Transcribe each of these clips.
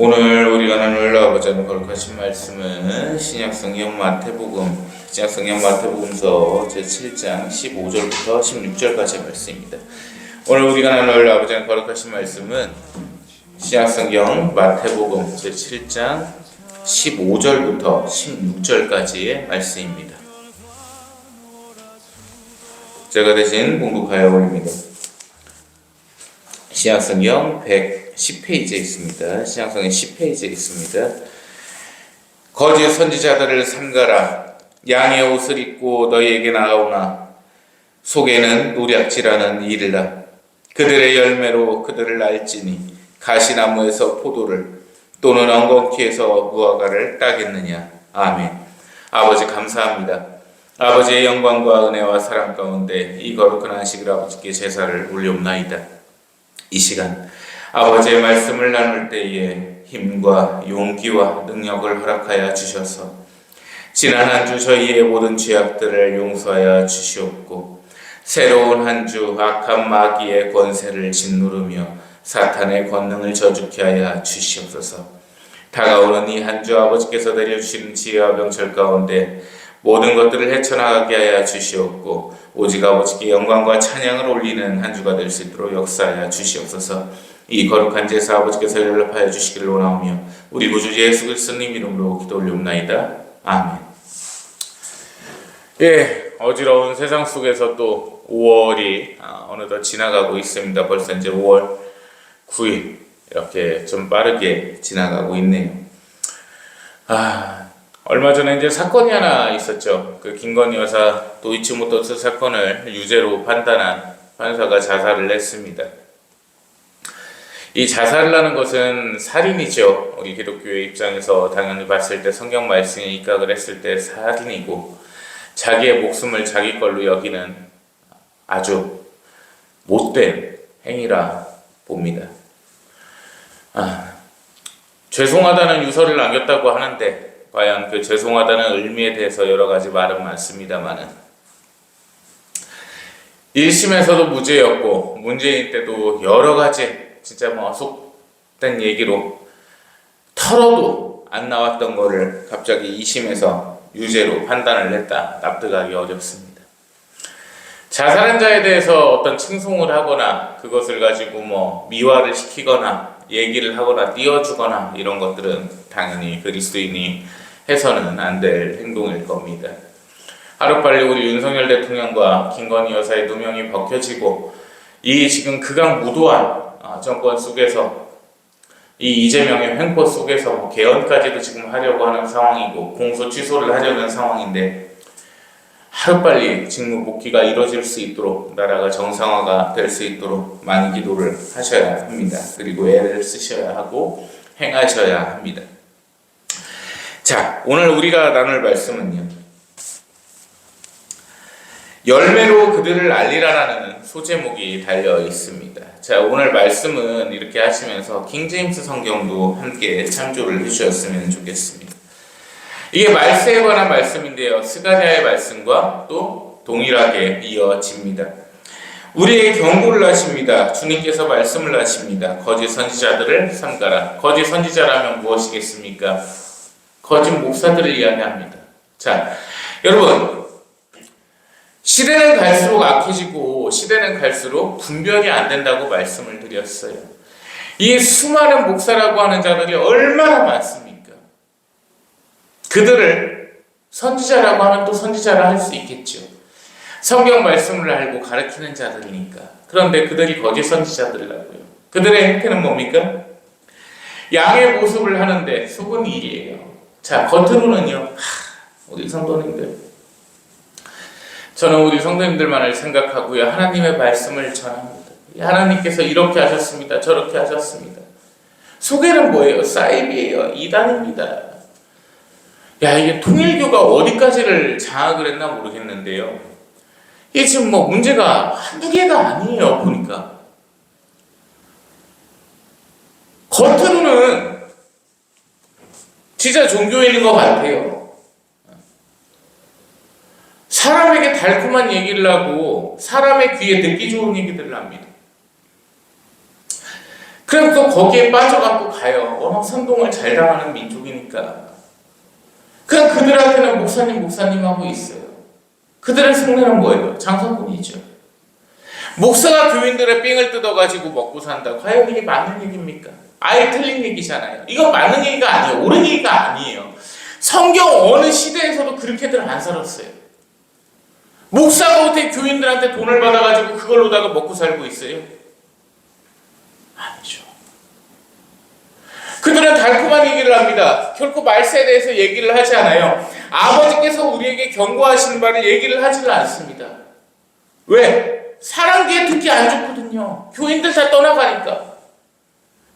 오늘 우리가 나누려고자 하는 거룩하신 말씀은 신약성경 마태복음서 제7장 15절부터 16절까지의 말씀입니다. 오늘 우리가 나누려고자 하는 거룩하신 말씀은 신약성경 마태복음 제7장 15절부터 16절까지의 말씀입니다. 제가 대신 봉독하여 올립니다. 신약성경 110페이지에 있습니다. 신약성경 10페이지에 있습니다. 거짓 선지자들을 삼가라. 양의 옷을 입고 너희에게 나아오나 속에는 노략질하는 이르라. 그들의 열매로 그들을 알지니 가시나무에서 포도를 또는 엉겅퀴에서 무화과를 따겠느냐. 아멘. 아버지 감사합니다. 아버지의 영광과 은혜와 사랑 가운데 이 거룩한 안식일 아버지께 제사를 올려옵나이다. 이 시간 아버지의 말씀을 나눌 때에 힘과 용기와 능력을 허락하여 주셔서 지난 한 주 저희의 모든 죄악들을 용서하여 주시옵고 새로운 한 주 악한 마귀의 권세를 짓누르며 사탄의 권능을 저주케 하여 주시옵소서. 다가오는 이 한 주 아버지께서 내려주시는 지혜와 명철 가운데 모든 것들을 헤쳐나가게 하여 주시옵고 오직 아버지께 영광과 찬양을 올리는 한 주가 될 수 있도록 역사하여 주시옵소서. 이 거룩한 제사 아버지께서 연락하여 주시기를 원하오며 우리 구주 예수 그리스도님 이름으로 기도 올리옵나이다. 아멘. 어지러운 세상 속에서 또 5월이 어느덧 지나가고 있습니다. 벌써 이제 5월 9일 이렇게 좀 빠르게 지나가고 있네요. 얼마 전에 이제 사건이 하나 있었죠. 그 김건희 여사 도이치모터스 사건을 유죄로 판단한 판사가 자살을 했습니다. 이 자살을 하는 것은 살인이죠. 우리 기독교의 입장에서 당연히 봤을 때 성경 말씀에 입각을 했을 때 살인이고 자기의 목숨을 자기 걸로 여기는 아주 못된 행위라 봅니다. 죄송하다는 유서를 남겼다고 하는데 과연 그 죄송하다는 의미에 대해서 여러 가지 말은 많습니다만은 1심에서도 무죄였고 문재인 때도 여러 가지 진짜 속된 얘기로 털어도 안 나왔던 거를 갑자기 2심에서 유죄로 판단을 했다. 납득하기 어렵습니다. 자살한 자에 대해서 어떤 칭송을 하거나 그것을 가지고 미화를 시키거나 얘기를 하거나 띄워주거나 이런 것들은 당연히 그리스도인이 해서는 안 될 행동일 겁니다. 하루빨리 우리 윤석열 대통령과 김건희 여사의 누명이 벗겨지고 이 지금 극악무도한 정권 속에서 이 이재명의 횡포 속에서 개헌까지도 지금 하려고 하는 상황이고 공소 취소를 하려는 상황인데 하루빨리 직무 복귀가 이루어질 수 있도록 나라가 정상화가 될 수 있도록 많은 기도를 하셔야 합니다. 그리고 애를 쓰셔야 하고 행하셔야 합니다. 자, 오늘 우리가 나눌 말씀은요. 열매로 그들을 알리라라는 소제목이 달려 있습니다. 자, 오늘 말씀은 이렇게 하시면서 킹제임스 성경도 함께 참조를 해주셨으면 좋겠습니다. 이게 말세에 관한 말씀인데요. 스가랴의 말씀과 또 동일하게 이어집니다. 우리에게 경고를 하십니다. 주님께서 말씀을 하십니다. 거짓 선지자들을 삼가라. 거짓 선지자라면 무엇이겠습니까? 거짓 목사들을 이야기합니다. 자, 여러분 시대는 갈수록 악해지고 시대는 갈수록 분별이 안 된다고 말씀을 드렸어요. 이 수많은 목사라고 하는 자들이 얼마나 많습니까? 그들을 선지자라고 하면 또 선지자라 할 수 있겠죠. 성경 말씀을 알고 가르치는 자들이니까. 그런데 그들이 거짓 선지자들이라고요. 그들의 행태는 뭡니까? 양의 모습을 하는데 속은 일이에요. 자, 겉으로는요. 우리 성도님들, 저는 우리 성도님들만을 생각하고요. 하나님의 말씀을 전합니다. 하나님께서 이렇게 하셨습니다. 저렇게 하셨습니다. 속에는 뭐예요? 사이비예요. 이단입니다. 이게 통일교가 어디까지를 장악을 했나 모르겠는데요. 이게 지금 문제가 한두 개가 아니에요. 보니까. 겉으로는 진짜 종교인인 것 같아요. 사람에게 달콤한 얘기를 하고 사람의 귀에 듣기 좋은 얘기들을 합니다. 그럼 또 거기에 빠져갖고 가요. 워낙 선동을 잘 당하는 민족이니까. 그럼 그들한테는 목사님 하고 있어요. 그들의 속내는 뭐예요? 장사꾼이죠. 목사가 교인들의 삥을 뜯어가지고 먹고 산다. 과연 이게 맞는 얘기입니까? 아예 틀린 얘기잖아요. 이건 맞는 얘기가 아니에요. 옳은 얘기가 아니에요. 성경 어느 시대에서도 그렇게들 안 살았어요. 목사가 어떻게 교인들한테 돈을 받아가지고 그걸로다가 먹고 살고 있어요? 아니죠. 그들은 달콤한 얘기를 합니다. 결코 말세에 대해서 얘기를 하지 않아요. 아버지께서 우리에게 경고하시는 바를 얘기를 하지를 않습니다. 왜? 사람 귀에 듣기 안 좋거든요. 교인들 다 떠나가니까.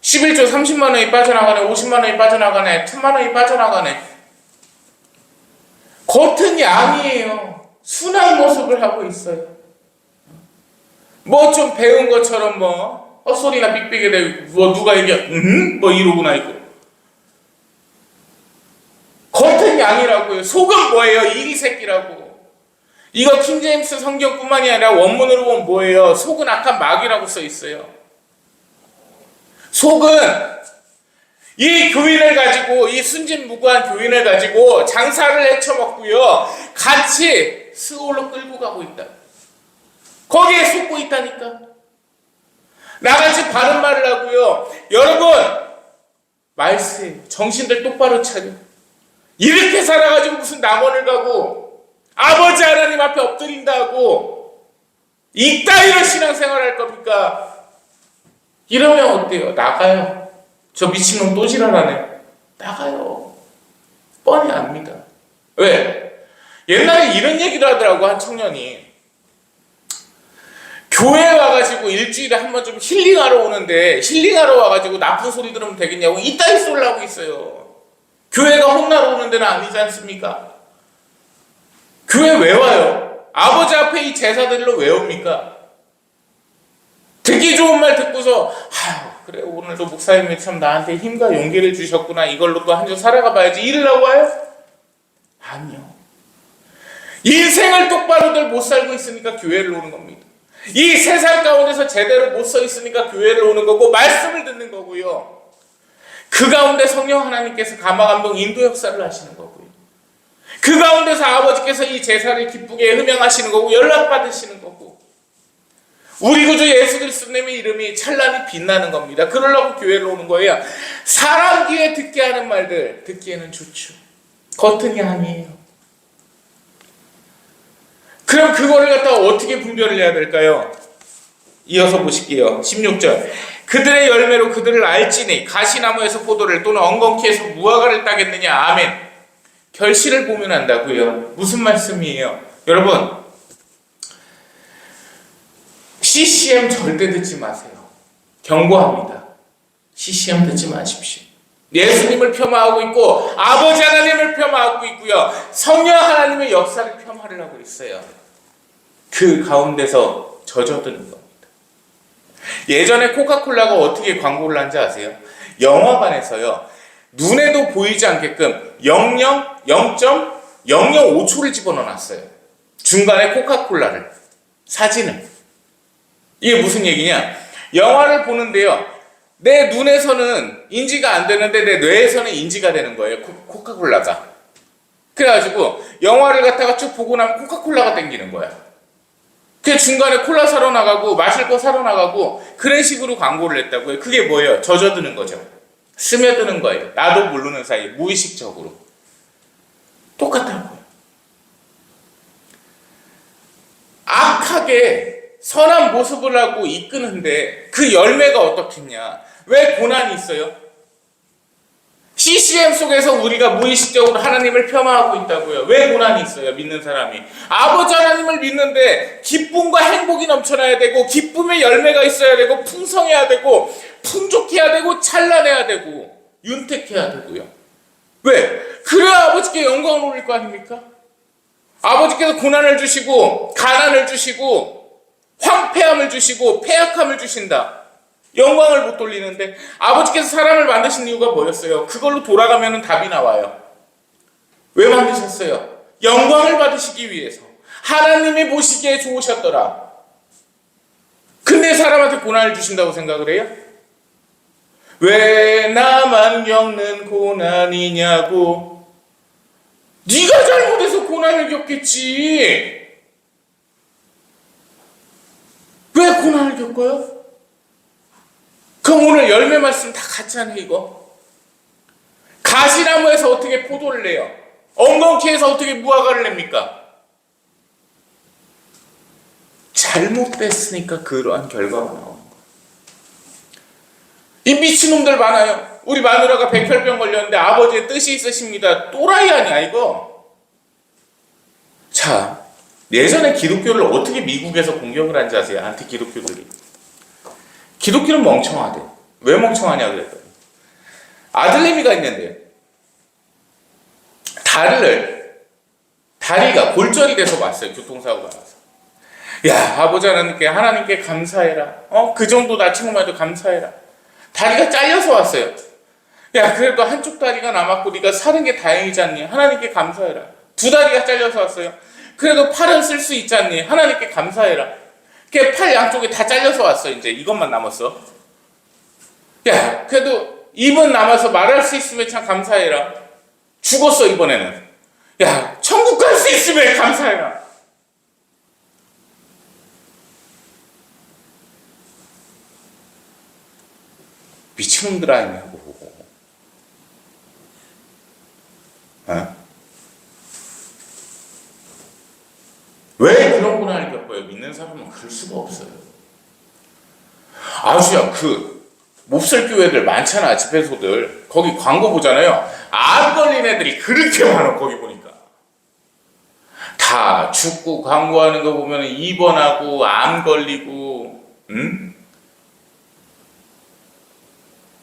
11조 30만 원이 빠져나가네, 50만 원이 빠져나가네, 1000만 원이 빠져나가네. 겉은 양이에요. 순한 모습을 하고 있어요. 뭐 좀 배운 것처럼 뭐 헛소리나 삑삑이 대고 뭐 누가 얘기해 뭐 이러고나 있고. 겉은 양이라고요. 속은 뭐예요? 이리 새끼라고. 이거 킹제임스 성경뿐만이 아니라 원문으로 보면 뭐예요? 속은 악한 마귀라고 써 있어요. 속은 이 교인을 가지고, 이 순진무구한 교인을 가지고 장사를 헤쳐먹고요, 같이 스올로 끌고 가고 있다. 거기에 속고 있다니까. 나같이 바른 말을 하고요, 여러분 말씀 정신들 똑바로 차려. 이렇게 살아가지고 무슨 낙원을 가고 아버지 하나님 앞에 엎드린다고 이따위로 신앙생활 할 겁니까? 이러면 어때요? 나가요. 저 미친놈 또 지랄하네. 나가요. 뻔히 압니다. 왜? 옛날에 이런 얘기를 하더라고. 한 청년이 교회 와가지고 일주일에 한 번 좀 힐링하러 오는데, 힐링하러 와가지고 나쁜 소리 들으면 되겠냐고 이따위 소리를 하고 있어요. 교회가 혼나러 오는 데는 아니지 않습니까? 교회 왜 와요? 아버지 앞에 이 제사들로 왜 옵니까? 듣기 좋은 말 듣고서 그래 오늘도 목사님이 참 나한테 힘과 용기를 주셨구나, 이걸로도 한 주 살아가 봐야지 이러려고 와요? 아니요. 인생을 똑바로들 못 살고 있으니까 교회를 오는 겁니다. 이 세상 가운데서 제대로 못 서 있으니까 교회를 오는 거고 말씀을 듣는 거고요. 그 가운데 성령 하나님께서 감화감동 인도 역사를 하시는 거고요. 그 가운데서 아버지께서 이 제사를 기쁘게 흠양하시는 거고 연락받으시는 거고, 우리 구주 예수 그리스도님의 이름이 찬란히 빛나는 겁니다. 그러려고 교회를 오는 거예요. 사람 귀에 듣게 하는 말들 듣기에는 좋죠. 겉은 양이에요. 그럼 그거를 갖다가 어떻게 분별을 해야 될까요? 이어서 보실게요. 16절. 그들의 열매로 그들을 알지니 가시나무에서 포도를 또는 엉겅퀴에서 무화과를 따겠느냐. 아멘. 결실을 보면 안다고요. 무슨 말씀이에요? 여러분, CCM 절대 듣지 마세요. 경고합니다. CCM 듣지 마십시오. 예수님을 폄하하고 있고 아버지 하나님을 폄하하고 있고요, 성령 하나님의 역사를 폄하하고 있어요. 그 가운데서 젖어드는 겁니다. 예전에 코카콜라가 어떻게 광고를 한지 아세요? 영화관에서요, 눈에도 보이지 않게끔 0.5초를 집어넣어놨어요. 중간에 코카콜라를, 사진을. 이게 무슨 얘기냐? 영화를 보는데요, 내 눈에서는 인지가 안 되는데 내 뇌에서는 인지가 되는 거예요. 코카콜라가. 그래가지고 영화를 갖다가 쭉 보고 나면 코카콜라가 땡기는 거야. 그 중간에 콜라 사러 나가고 마실 거 사러 나가고 그런 식으로 광고를 했다고요. 그게 뭐예요? 젖어드는 거죠. 스며드는 거예요. 나도 모르는 사이 무의식적으로. 똑같다고요. 악하게 선한 모습을 하고 이끄는데 그 열매가 어떻겠냐? 왜 고난이 있어요? CCM 속에서 우리가 무의식적으로 하나님을 폄하하고 있다고요. 왜 고난이 있어요? 믿는 사람이 아버지 하나님을 믿는데 기쁨과 행복이 넘쳐나야 되고, 기쁨의 열매가 있어야 되고, 풍성해야 되고, 풍족해야 되고, 찬란해야 되고, 윤택해야 되고요. 왜? 그래야 아버지께 영광을 올릴 거 아닙니까? 아버지께서 고난을 주시고 가난을 주시고 황폐함을 주시고 패약함을 주신다. 영광을 못 돌리는데 아버지께서 사람을 만드신 이유가 뭐였어요? 그걸로 돌아가면 답이 나와요. 왜 만드셨어요? 영광을 받으시기 위해서. 하나님이 보시기에 좋으셨더라. 근데 사람한테 고난을 주신다고 생각을 해요? 왜 나만 겪는 고난이냐고. 네가 잘못해서 고난을 겪겠지. 왜 고난을 겪어요? 그럼 오늘 열매 말씀 다 같잖아요. 이거 가시나무에서 어떻게 포도를 내요? 엉겅퀴에서 어떻게 무화과를 냅니까? 잘못됐으니까 그러한 결과가 나오는 거예요. 이 미친놈들 많아요. 우리 마누라가 백혈병 걸렸는데 아버지의 뜻이 있으십니다. 또라이 아니야 이거. 자, 예전에 기독교를 어떻게 미국에서 공격을 한지 아세요? 안티 기독교들이. 기독교는 멍청하대. 왜 멍청하냐 그랬더니 아들내미가 있는데 다리가 골절이 돼서 왔어요. 교통사고가 나서. 야, 아버지 하나님께 감사해라. 그 정도 다친 것만 해도 감사해라. 다리가 잘려서 왔어요. 야, 그래도 한쪽 다리가 남았고 네가 사는 게 다행이지 않니? 하나님께 감사해라. 두 다리가 잘려서 왔어요. 그래도 팔은 쓸 수 있지 않니? 하나님께 감사해라. 팔 양쪽이 다 잘려서 왔어. 이제 이것만 남았어. 야, 그래도 입은 남아서 말할 수 있으면 참 감사해라. 죽었어 이번에는. 야, 천국 갈 수 있으면 감사해라. 미친놈들 아니냐고. 왜 그런 고난을 겪어요? 믿는 사람은 그럴 수가 없어요. 아주야, 몹쓸 교회들 많잖아. 집회소들. 거기 광고 보잖아요. 암 걸린 애들이 그렇게 많아. 거기 보니까 다 죽고 광고하는 거 보면 입원하고 암 걸리고.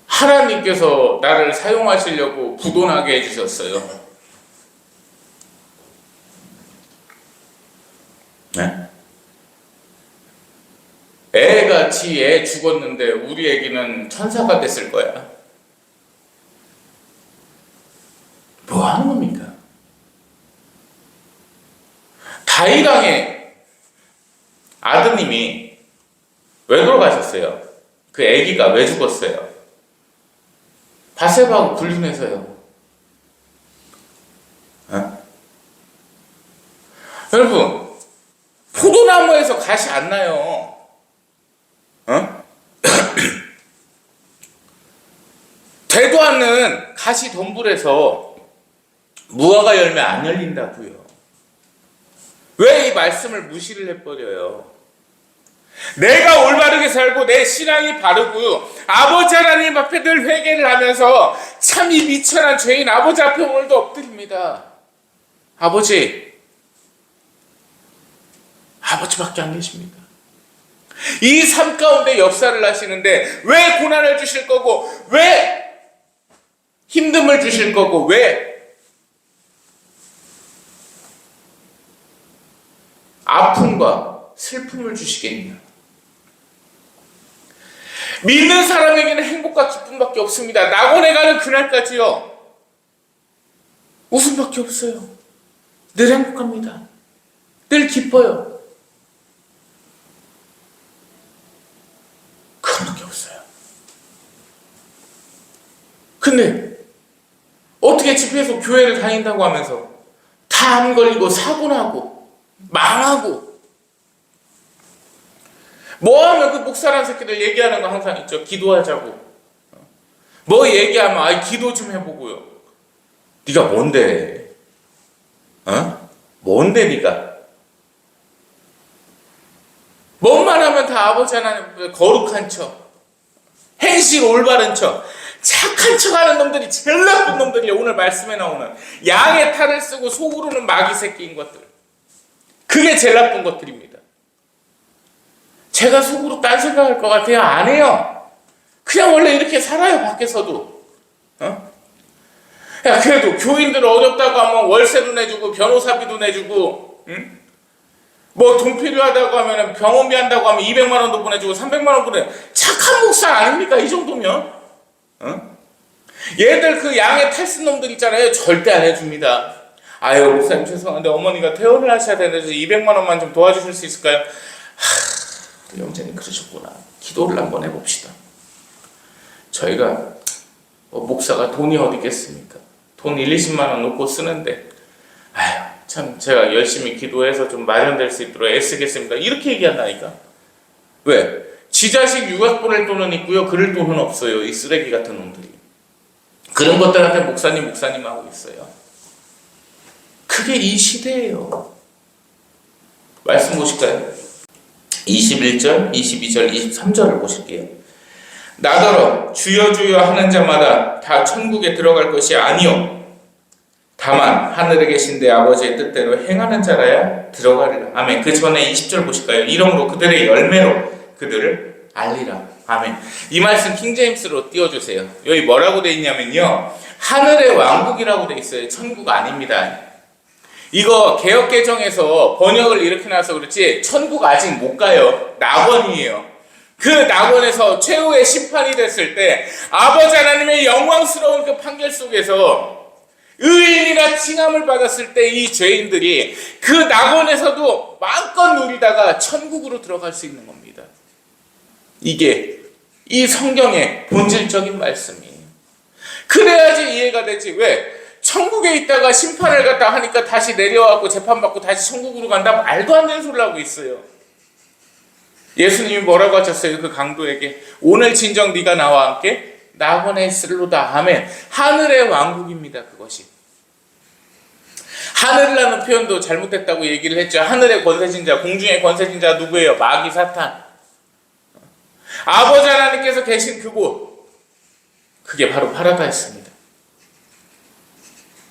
하나님께서 나를 사용하시려고 부도나게 해주셨어요. 네? 애같이 애 죽었는데 우리 애기는 천사가 됐을 거야. 뭐 하는 겁니까? 다윗왕의 아드님이 왜 돌아가셨어요? 그 애기가 왜 죽었어요? 바세바하고 불륜해서요. 여러분, 포도나무에서 가시 안 나요. 되도 않는 가시 덤불에서 무화과 열매 안 열린다고요. 왜 이 말씀을 무시를 해버려요? 내가 올바르게 살고 내 신앙이 바르고 아버지 하나님 앞에 늘 회개를 하면서 참 이 미천한 죄인 아버지 앞에 오늘도 엎드립니다. 아버지밖에 안 계십니다. 이 삶 가운데 역사를 하시는데 왜 고난을 주실 거고, 왜 힘듦을 주실 거고, 왜 아픔과 슬픔을 주시겠냐? 믿는 사람에게는 행복과 기쁨밖에 없습니다. 낙원에 가는 그날까지요, 웃음밖에 없어요. 늘 행복합니다. 늘 기뻐요. 그런 게 없어요. 근데 어떻게 집회에서 교회를 다닌다고 하면서 다 암 걸리고 사고 나고 망하고, 뭐하면 그 목사란 새끼들 얘기하는 거 항상 있죠. 기도하자고. 뭐 얘기하면 기도 좀 해보고요. 네가 뭔데? 뭔데 네가? 뭔만 하면 다 아버지 하나님 거룩한 척, 행실 올바른 척, 착한 척하는 놈들이 제일 나쁜 놈들이에요. 오늘 말씀에 나오는 양의 탈을 쓰고 속으로는 마귀 새끼인 것들, 그게 제일 나쁜 것들입니다. 제가 속으로 딴 생각할 것 같아요? 안 해요. 그냥 원래 이렇게 살아요. 밖에서도. 야, 그래도 교인들 어렵다고 하면 월세도 내주고 변호사비도 내주고, 뭐 돈 필요하다고 하면 병원비 한다고 하면 200만 원도 보내주고 300만 원 보내. 착한 목사 아닙니까? 이 정도면. 얘들 그 양의 탈쓴 놈들 있잖아요. 절대 안 해줍니다. 아유, 목사님 죄송한데 어머니가 퇴원을 하셔야 되는데 200만 원만 좀 도와주실 수 있을까요? 영재님 그러셨구나. 기도를 한번 해봅시다. 저희가 목사가 돈이 어디 있겠습니까? 돈 1, 20만 원 놓고 쓰는데 아휴 참 제가 열심히 기도해서 좀 마련될 수 있도록 애쓰겠습니다. 이렇게 얘기한다니까. 왜? 지 자식 유학 보낼 돈은 있고요. 그럴 돈은 없어요. 이 쓰레기 같은 놈들이. 그런 것들한테 목사님 하고 있어요. 그게 이 시대예요. 말씀 보실까요? 21절, 22절, 23절을 보실게요. 나더러 주여 주여 하는 자마다 다 천국에 들어갈 것이 아니요 다만 하늘에 계신 내 아버지의 뜻대로 행하는 자라야 들어가리라. 아멘. 그 전에 20절 보실까요? 이러므로 그들의 열매로 그들을 알리라. 아멘. 이 말씀 킹제임스로 띄워주세요. 여기 뭐라고 돼 있냐면요, 하늘의 왕국이라고 돼 있어요. 천국 아닙니다. 이거 개역개정에서 번역을 이렇게 나와서 그렇지 천국 아직 못 가요. 낙원이에요. 그 낙원에서 최후의 심판이 됐을 때 아버지 하나님의 영광스러운 그 판결 속에서 의인이라 칭함을 받았을 때 이 죄인들이 그 낙원에서도 마음껏 누리다가 천국으로 들어갈 수 있는 겁니다. 이게 이 성경의 본질적인 말씀이에요. 그래야지 이해가 되지. 왜? 천국에 있다가 심판을 갖다 하니까 다시 내려와서 재판받고 다시 천국으로 간다? 말도 안 되는 소리를 하고 있어요. 예수님이 뭐라고 하셨어요? 그 강도에게 오늘 진정 네가 나와 함께 낙원에 있으리로다. 아멘. 하늘의 왕국입니다. 그것이. 하늘이라는 표현도 잘못됐다고 얘기를 했죠. 하늘의 권세진자, 공중의 권세진자 누구예요? 마귀 사탄. 아버지 하나님께서 계신 그곳, 그게 바로 파라다이스입니다.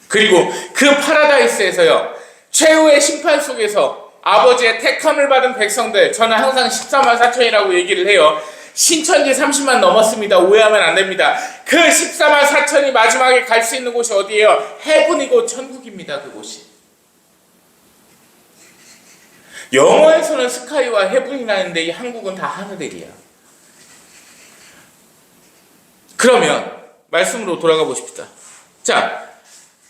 그리고 그 파라다이스에서요, 최후의 심판 속에서 아버지의 택함을 받은 백성들, 저는 항상 14만 4천이라고 얘기를 해요. 신천지 30만 넘었습니다. 오해하면 안 됩니다. 그 14만 4천이 마지막에 갈 수 있는 곳이 어디예요? 헤븐이고 천국입니다. 그곳이. 영어에서는 스카이와 헤븐이라는데 이 한국은 다 하늘이야. 그러면 말씀으로 돌아가 보십시다. 자,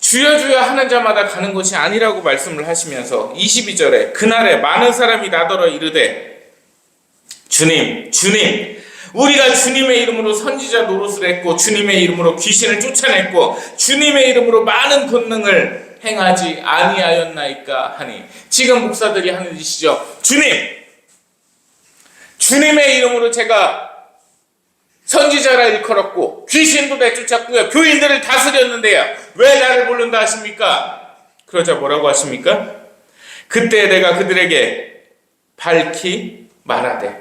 주여 주여 하는 자마다 가는 것이 아니라고 말씀을 하시면서 22절에 그날에 많은 사람이 나더러 이르되 주님 우리가 주님의 이름으로 선지자 노릇을 했고 주님의 이름으로 귀신을 쫓아냈고 주님의 이름으로 많은 권능을 행하지 아니하였나이까 하니, 지금 목사들이 하는 짓이죠. 주님의 이름으로 제가 선지자라 일컬었고 귀신도 내쫓았고요, 교인들을 다스렸는데요, 왜 나를 부른다 하십니까? 그러자 뭐라고 하십니까? 그때 내가 그들에게 밝히 말하되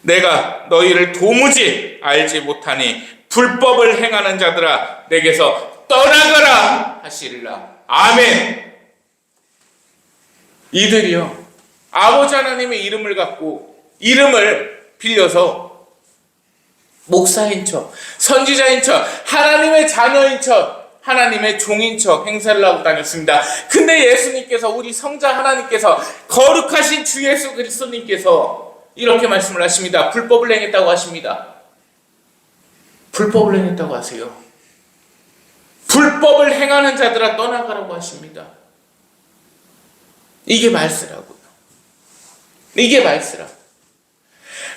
내가 너희를 도무지 알지 못하니 불법을 행하는 자들아 내게서 떠나가라 하시리라. 아멘. 이들이요, 아버지 하나님의 이름을 갖고 이름을 빌려서 목사인 척, 선지자인 척, 하나님의 자녀인 척, 하나님의 종인 척 행사를 하고 다녔습니다. 근데 예수님께서, 우리 성자 하나님께서, 거룩하신 주 예수 그리스도님께서 이렇게 말씀을 하십니다. 불법을 행했다고 하십니다. 불법을 행했다고 하세요. 불법을 행하는 자들아 떠나가라고 하십니다. 이게 말쓰라고요. 이게 말쓰라.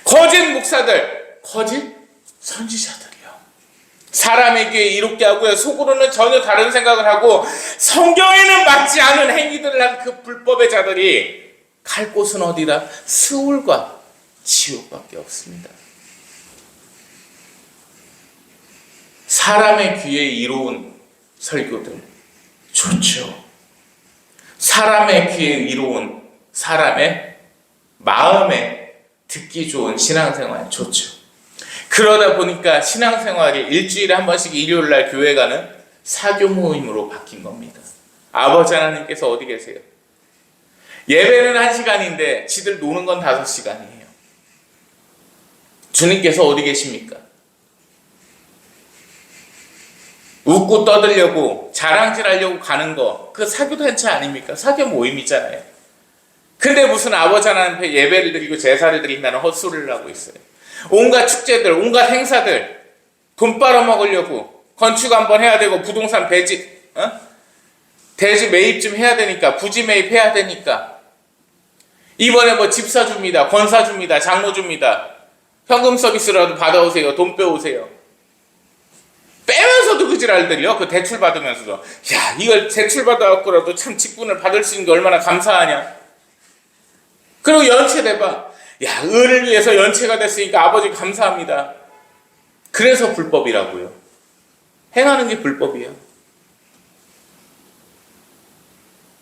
거짓 목사들, 거짓 선지자들이요, 사람의 귀에 이롭게 하고요, 속으로는 전혀 다른 생각을 하고 성경에는 맞지 않은 행위들을 한 그 불법의 자들이 갈 곳은 어디다? 스올과 지옥밖에 없습니다. 사람의 귀에 이로운 설교들 좋죠. 사람의 귀에 이로운, 사람의 마음에 듣기 좋은 신앙생활 좋죠. 그러다 보니까 신앙생활이 일주일에 한 번씩 일요일날 교회 가는 사교 모임으로 바뀐 겁니다. 아버지 하나님께서 어디 계세요? 예배는 1시간인데 지들 노는 건 5시간이에요. 주님께서 어디 계십니까? 웃고 떠들려고 자랑질하려고 가는 거, 그 사교단체 아닙니까? 사교 모임이잖아요. 근데 무슨 아버지 하나님 앞에 예배를 드리고 제사를 드린다는 헛소리를 하고 있어요. 온갖 축제들, 온갖 행사들 돈 빨아먹으려고 건축 한번 해야 되고 부동산 대지 매입 좀 해야 되니까, 부지 매입 해야 되니까 이번에 뭐 집 사줍니다, 권 사줍니다, 장로 줍니다, 현금 서비스라도 받아오세요. 돈 빼오세요. 빼면서도 그 지랄들이요. 그 대출 받으면서도 야 이걸 대출 받아갖고라도 참 직분을 받을 수 있는 게 얼마나 감사하냐. 그리고 연체 내봐. 야 을을 위해서 연체가 됐으니까 아버지 감사합니다. 그래서 불법이라고요. 행하는 게 불법이야.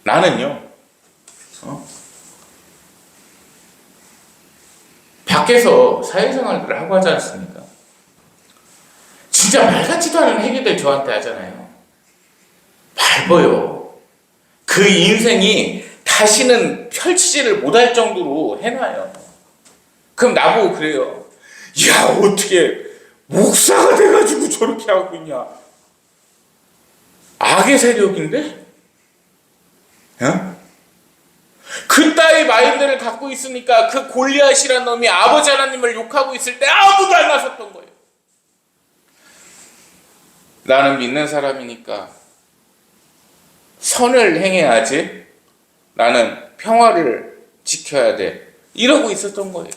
나는요. 밖에서 사회생활들을 하고 하지 않습니까? 진짜 말 같지도 않은 얘기들 저한테 하잖아요. 밟아요. 그 인생이 다시는 펼치지를 못할 정도로 해놔요. 그럼 나보고 그래요. 야 어떻게 목사가 돼가지고 저렇게 하고 있냐. 악의 세력인데? 어? 그따위 마인드를 갖고 있으니까 그 골리앗이란 놈이 아버지 하나님을 욕하고 있을 때 아무도 안 나섰던 거예요. 나는 믿는 사람이니까 선을 행해야지. 나는 평화를 지켜야 돼. 이러고 있었던 거예요.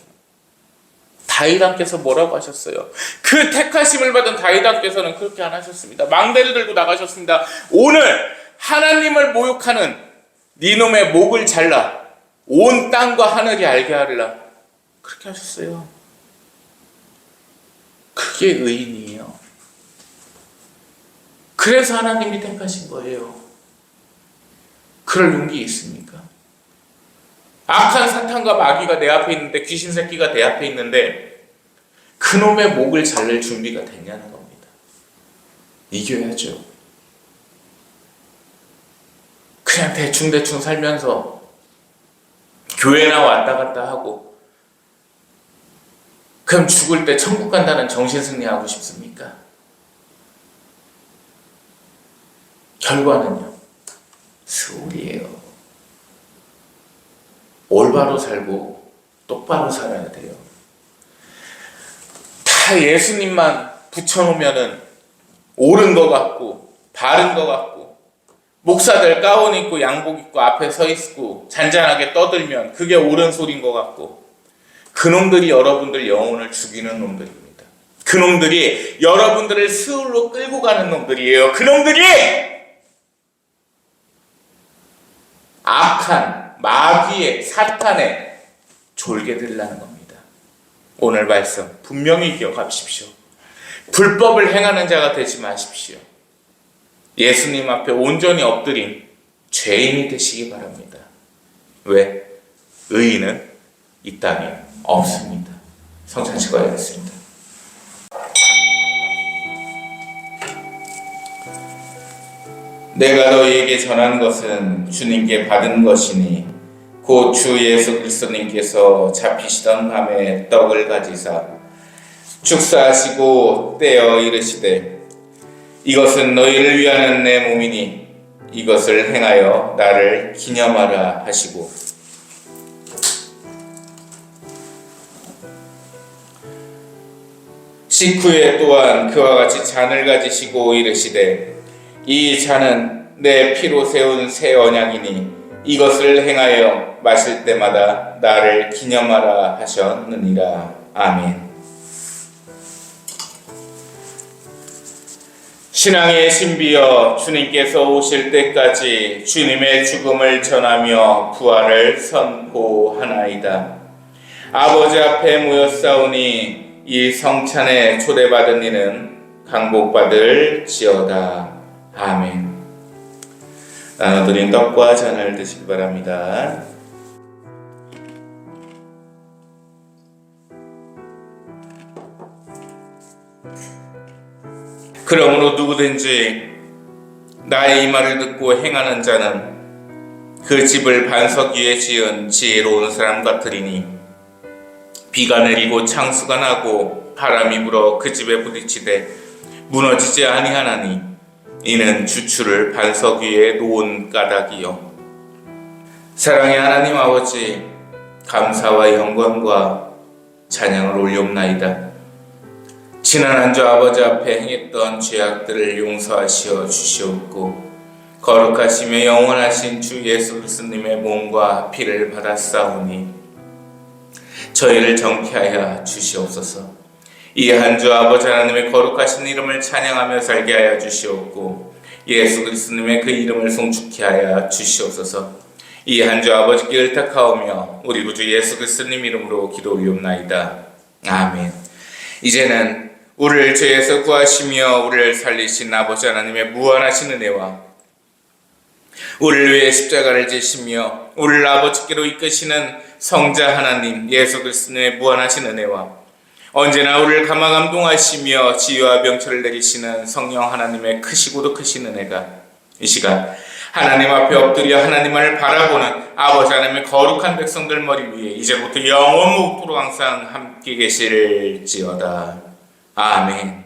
다윗 왕께서 뭐라고 하셨어요? 그 택하심을 받은 다윗 왕께서는 그렇게 안 하셨습니다. 망대를 들고 나가셨습니다. 오늘 하나님을 모욕하는 니놈의 목을 잘라 온 땅과 하늘이 알게 하리라. 그렇게 하셨어요. 그게 의인이에요. 그래서 하나님이 택하신 거예요. 그럴 용기 있습니까? 악한 사탄과 마귀가 내 앞에 있는데, 귀신 새끼가 내 앞에 있는데 그놈의 목을 자를 준비가 됐냐는 겁니다. 이겨야죠. 그냥 대충대충 살면서 교회나 왔다 갔다 하고 그럼 죽을 때 천국 간다는 정신승리하고 싶습니까? 결과는요, 스울이에요. 올바로 살고 똑바로 살아야 돼요. 다 예수님만 붙여놓으면은 옳은 것 같고 바른 것 같고, 목사들 가운 입고 양복 입고 앞에 서 있고 잔잔하게 떠들면 그게 옳은 소리인 것 같고, 그놈들이 여러분들 영혼을 죽이는 놈들입니다. 그놈들이 여러분들을 스울로 끌고 가는 놈들이에요. 그놈들이 악한 마귀의 사탄의 졸개들이라는 겁니다. 오늘 말씀 분명히 기억하십시오. 불법을 행하는 자가 되지 마십시오. 예수님 앞에 온전히 엎드린 죄인이 되시기 바랍니다. 왜? 의인은 이 땅에 없습니다. 성찬 찍어야겠습니다. 내가 너희에게 전한 것은 주님께 받은 것이니 곧 주 예수 그리스도님께서 잡히시던 밤에 떡을 가지사 축사하시고 떼어 이르시되 이것은 너희를 위하는 내 몸이니 이것을 행하여 나를 기념하라 하시고, 식후에 또한 그와 같이 잔을 가지시고 이르시되 이 잔은 내 피로 세운 새 언약이니 이것을 행하여 마실 때마다 나를 기념하라 하셨느니라. 아멘. 신앙의 신비여, 주님께서 오실 때까지 주님의 죽음을 전하며 부활을 선포하나이다. 아버지 앞에 모였사오니 이 성찬에 초대받은 이는 강복받을 지어다. 아멘. 나눠드린 떡과 잔을 드시기 바랍니다. 그러므로 누구든지 나의 이 말을 듣고 행하는 자는 그 집을 반석 위에 지은 지혜로운 사람 같으리니 비가 내리고 창수가 나고 바람이 불어 그 집에 부딪히되 무너지지 아니하나니 이는 주추를 반석 위에 놓은 까닭이요. 사랑의 하나님 아버지, 감사와 영광과 찬양을 올려옵나이다. 지난 한 주 아버지 앞에 행했던 죄악들을 용서하시어 주시옵고 거룩하시며 영원하신 주 예수 그리스도님의 몸과 피를 받았사오니 저희를 정케하여 주시옵소서. 이 한 주 아버지 하나님의 거룩하신 이름을 찬양하며 살게 하여 주시옵고 예수 그리스도님의 그 이름을 송축케 하여 주시옵소서. 이 한 주 아버지께 의탁하오며 우리 구주 예수 그리스도님 이름으로 기도 올리옵나이다. 아멘. 이제는 우리를 죄에서 구하시며 우리를 살리신 아버지 하나님의 무한하신 은혜와 우리를 위해 십자가를 지시며 우리를 아버지께로 이끄시는 성자 하나님 예수 그리스도의 무한하신 은혜와 언제나 우리를 감화감동하시며 지혜와 명철을 내리시는 성령 하나님의 크시고도 크신 은혜가 이 시간 하나님 앞에 엎드려 하나님을 바라보는 아버지 하나님의 거룩한 백성들 머리 위에 이제부터 영원 무궁토록 항상 함께 계실지어다. 아멘.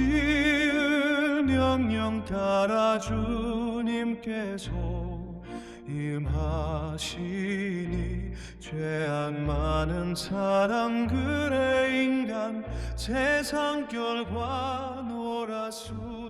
아버지의 명령 따라 주님께서 임하시니 죄악 많은 사람들의 인간 세상 결과 놀아수